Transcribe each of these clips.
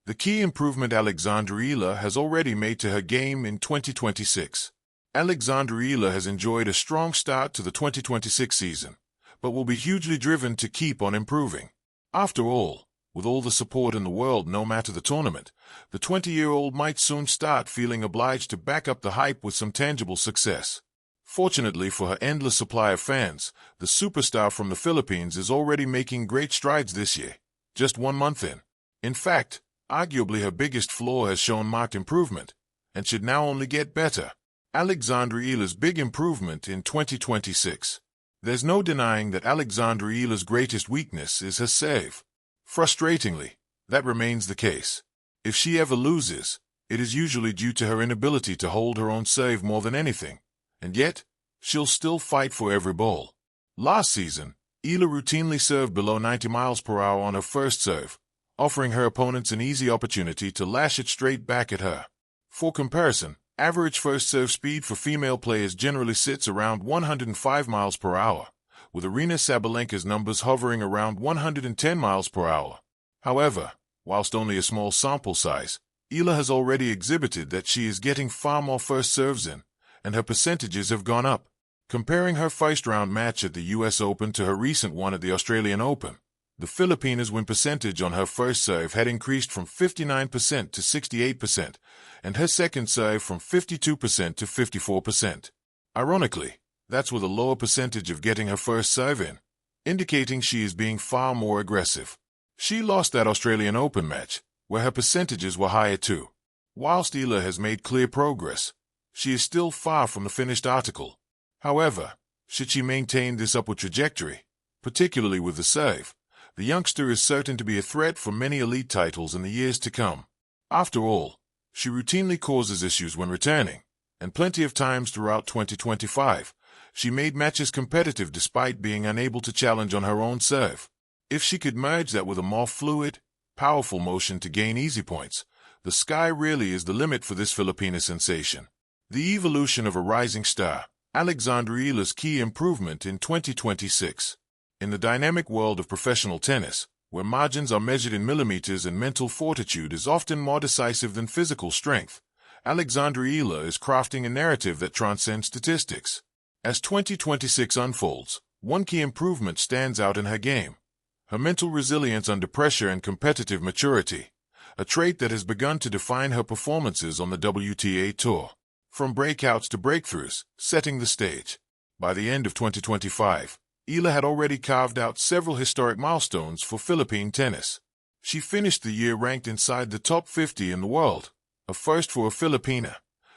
The key improvement Alexandra Eala has already made to her game in 2026. Alexandra Eala has enjoyed a strong start to the 2026 season, but will be hugely driven to keep on improving. After all, with all the support in the world no matter the tournament, the 20-year-old might soon start feeling obliged to back up the hype with some tangible success. Fortunately for her endless supply of fans, the superstar from the Philippines is already making great strides this year, just 1 month in. In fact, arguably her biggest flaw has shown marked improvement, and should now only get better. Alexandra Eala's big improvement in 2026. There's no denying that Alexandra Eala's greatest weakness is her serve. Frustratingly, that remains the case. If she ever loses, it is usually due to her inability to hold her own serve more than anything, and yet, she'll still fight for every ball. Last season, Eala routinely served below 90 miles per hour on her first serve, offering her opponents an easy opportunity to lash it straight back at her. For comparison, average first serve speed for female players generally sits around 105 miles per hour, with Aryna Sabalenka's numbers hovering around 110 miles per hour. However, whilst only a small sample size, Eala has already exhibited that she is getting far more first serves in, and her percentages have gone up. Comparing her first-round match at the US Open to her recent one at the Australian Open, the Filipina's win percentage on her first serve had increased from 59% to 68%, and her second serve from 52% to 54%. Ironically, that's with a lower percentage of getting her first serve in, indicating she is being far more aggressive. She lost that Australian Open match, where her percentages were higher too. Whilst Eala has made clear progress, she is still far from the finished article. However, should she maintain this upward trajectory, particularly with the serve, the youngster is certain to be a threat for many elite titles in the years to come. After all, she routinely causes issues when returning, and plenty of times throughout 2025, she made matches competitive despite being unable to challenge on her own serve. If she could merge that with a more fluid, powerful motion to gain easy points, the sky really is the limit for this Filipina sensation. The evolution of a rising star, Alexandra Eala's key improvement in 2026. In the dynamic world of professional tennis, where margins are measured in millimeters and mental fortitude is often more decisive than physical strength, Alexandra Eala is crafting a narrative that transcends statistics. As 2026 unfolds, one key improvement stands out in her game: her mental resilience under pressure and competitive maturity, a trait that has begun to define her performances on the WTA Tour. From breakouts to breakthroughs, setting the stage. By the end of 2025, Eala had already carved out several historic milestones for Philippine tennis. She finished the year ranked inside the top 50 in the world, a first for a Filipina,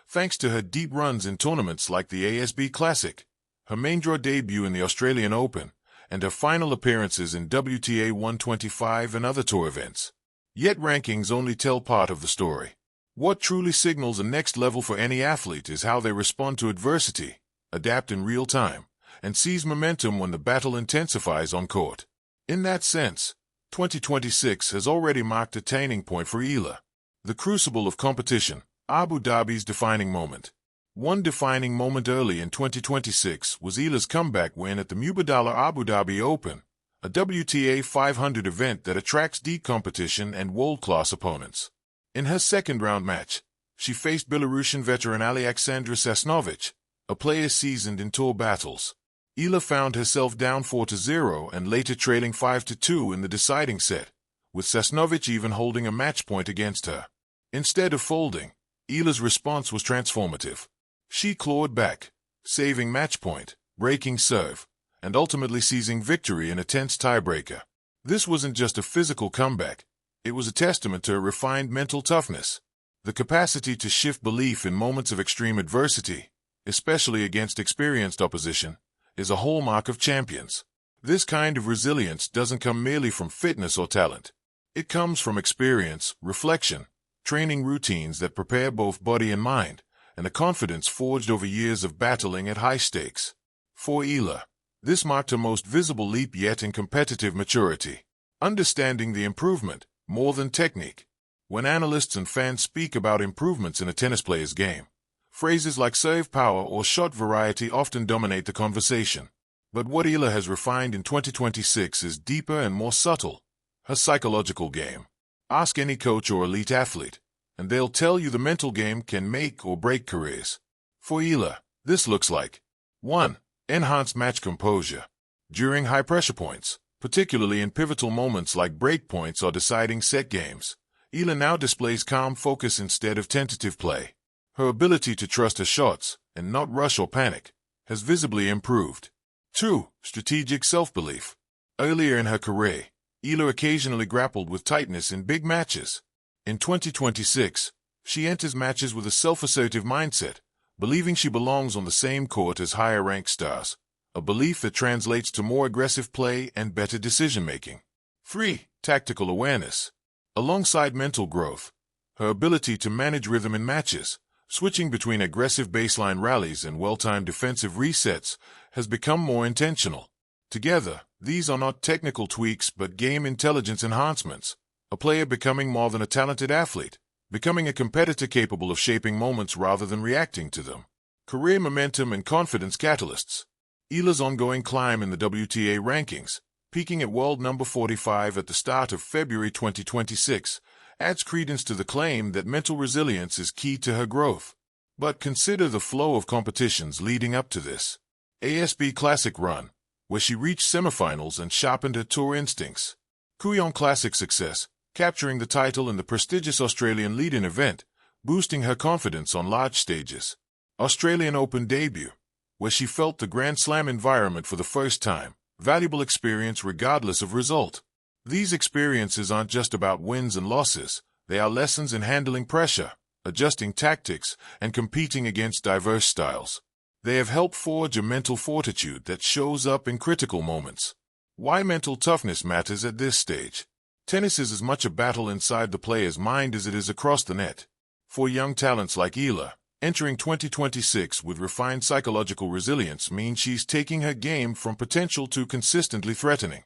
thanks to her deep runs in tournaments like the ASB Classic, her main draw debut in the Australian Open, and her final appearances in WTA 125 and other tour events. Yet rankings only tell part of the story. What truly signals a next level for any athlete is how they respond to adversity, adapt in real time, and seize momentum when the battle intensifies on court. In that sense, 2026 has already marked a turning point for Eala. The crucible of competition, Abu Dhabi's defining moment. One defining moment early in 2026 was Eala's comeback win at the Mubadala Abu Dhabi Open, a WTA 500 event that attracts deep competition and world-class opponents. In her second-round match, she faced Belarusian veteran Alexandra Sasnovich, a player seasoned in tour battles. Eala found herself down 4-0 and later trailing 5-2 in the deciding set, with Sasnovich even holding a match point against her. Instead of folding, Eala's response was transformative. She clawed back, saving match point, breaking serve, and ultimately seizing victory in a tense tiebreaker. This wasn't just a physical comeback. It was a testament to her refined mental toughness. The capacity to shift belief in moments of extreme adversity, especially against experienced opposition, is a hallmark of champions. This kind of resilience doesn't come merely from fitness or talent. It comes from experience, reflection, training routines that prepare both body and mind, and a confidence forged over years of battling at high stakes. For Eala, this marked her most visible leap yet in competitive maturity. Understanding the improvement, more than technique. When analysts and fans speak about improvements in a tennis player's game, phrases like serve power or shot variety often dominate the conversation. But what Eala has refined in 2026 is deeper and more subtle: her psychological game. Ask any coach or elite athlete, and they'll tell you the mental game can make or break careers. For Eala, this looks like 1. Enhanced match composure. During high-pressure points, particularly in pivotal moments like break points or deciding set games, Eala now displays calm focus instead of tentative play. Her ability to trust her shots and not rush or panic has visibly improved. 2. Strategic self-belief. Earlier in her career, Eala occasionally grappled with tightness in big matches. In 2026, she enters matches with a self-assertive mindset, believing she belongs on the same court as higher-ranked stars, a belief that translates to more aggressive play and better decision-making. 3. Tactical awareness. Alongside mental growth, her ability to manage rhythm in matches, switching between aggressive baseline rallies and well-timed defensive resets, has become more intentional. Together, these are not technical tweaks but game intelligence enhancements, a player becoming more than a talented athlete, becoming a competitor capable of shaping moments rather than reacting to them. Career momentum and confidence catalysts. Eala's ongoing climb in the WTA rankings, peaking at world number 45 at the start of February 2026, adds credence to the claim that mental resilience is key to her growth. But consider the flow of competitions leading up to this. ASB Classic run, where she reached semifinals and sharpened her tour instincts. Couillon Classic success, capturing the title in the prestigious Australian lead-in event, boosting her confidence on large stages. Australian Open debut, where she felt the Grand Slam environment for the first time, valuable experience regardless of result. These experiences aren't just about wins and losses, they are lessons in handling pressure, adjusting tactics, and competing against diverse styles. They have helped forge a mental fortitude that shows up in critical moments. Why mental toughness matters at this stage. Tennis is as much a battle inside the player's mind as it is across the net. For young talents like Eala, entering 2026 with refined psychological resilience means she's taking her game from potential to consistently threatening.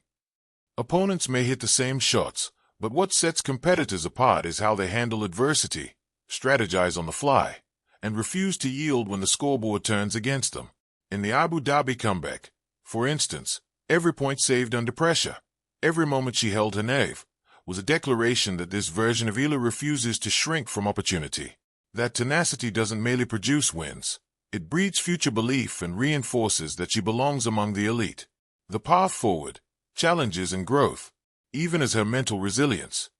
Opponents may hit the same shots, but what sets competitors apart is how they handle adversity, strategize on the fly, and refuse to yield when the scoreboard turns against them. In the Abu Dhabi comeback, for instance, every point saved under pressure, every moment she held her nerve, was a declaration that this version of Eala refuses to shrink from opportunity. That tenacity doesn't merely produce wins, it breeds future belief and reinforces that she belongs among the elite. The path forward, challenges and growth. Even as her mental resilience,